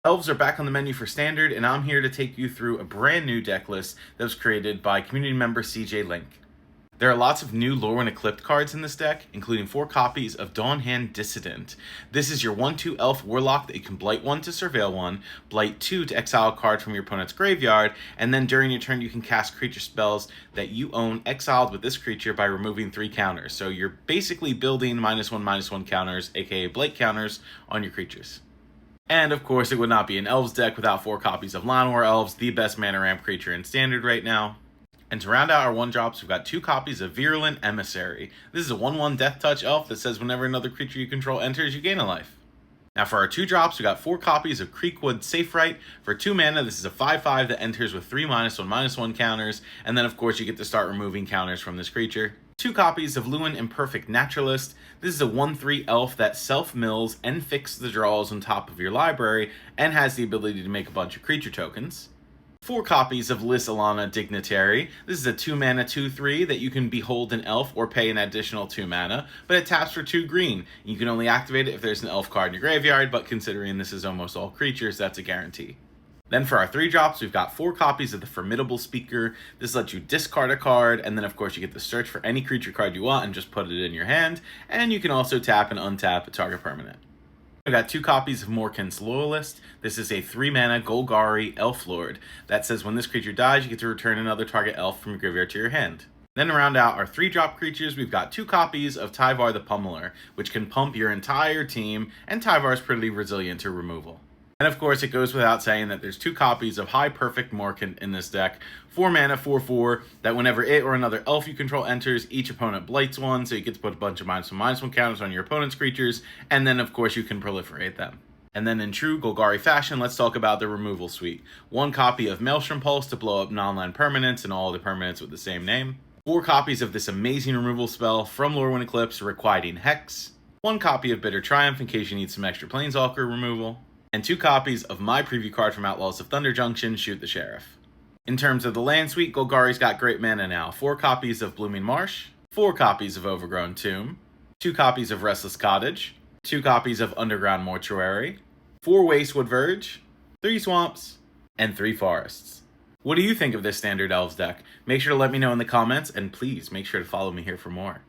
Elves are back on the menu for Standard, and I'm here to take you through a brand new deck list that was created by community member CJ Link. There are lots of new Lorwyn Eclipsed cards in this deck, including 4 copies of Dawnhand Dissident. This is your 1/2 elf warlock that you can blight 1 to surveil 1, blight 2 to exile a card from your opponent's graveyard, and then during your turn you can cast creature spells that you own exiled with this creature by removing 3 counters. So you're basically building -1/-1 counters, aka blight counters, on your creatures. And of course, it would not be an Elves deck without 4 copies of Llanowar Elves, the best mana ramp creature in Standard right now. And to round out our 1-drops, we've got 2 copies of Virulent Emissary. This is a 1/1 Death Touch elf that says whenever another creature you control enters, you gain a life. Now for our 2-drops, we got 4 copies of Creekwood Saferight. For 2 mana, this is a 5/5 that enters with 3 -1/-1 counters, and then of course you get to start removing counters from this creature. 2 copies of Lewin Imperfect Naturalist. This is a 1/3 elf that self-mills and fixes the draws on top of your library, and has the ability to make a bunch of creature tokens. 4 copies of Lis Ilana Dignitary. This is a 2 mana 2/3 that you can behold an elf or pay an additional 2 mana, but it taps for 2 green. You can only activate it if there's an elf card in your graveyard, but considering this is almost all creatures, that's a guarantee. Then for our 3-drops, we've got 4 copies of the Formidable Speaker. This lets you discard a card, and then of course you get to search for any creature card you want and just put it in your hand, and you can also tap and untap a target permanent. We've got 2 copies of Morkent's Loyalist. This is a 3 mana Golgari Elf Lord that says when this creature dies, you get to return another target elf from your graveyard to your hand. Then to round out our 3-drop creatures, we've got 2 copies of Tyvar the Pummeler, which can pump your entire team, and Tyvar is pretty resilient to removal. And of course, it goes without saying that there's 2 copies of High Perfect Morkent in this deck. 4 mana, 4/4, that whenever it or another elf you control enters, each opponent blights 1, so you get to put a bunch of -1/-1 counters on your opponent's creatures, and then of course you can proliferate them. And then in true Golgari fashion, let's talk about the removal suite. 1 copy of Maelstrom Pulse to blow up non-land permanents and all the permanents with the same name. 4 copies of this amazing removal spell from Lorwyn Eclipse, Requiting Hex. 1 copy of Bitter Triumph in case you need some extra Planeswalker removal. And 2 copies of my preview card from Outlaws of Thunder Junction, Shoot the Sheriff. In terms of the land suite, Golgari's got great mana now. 4 copies of Blooming Marsh, 4 copies of Overgrown Tomb, 2 copies of Restless Cottage, 2 copies of Underground Mortuary, 4 Wastewood Verge, 3 Swamps, and 3 Forests. What do you think of this Standard Elves deck? Make sure to let me know in the comments, and please make sure to follow me here for more.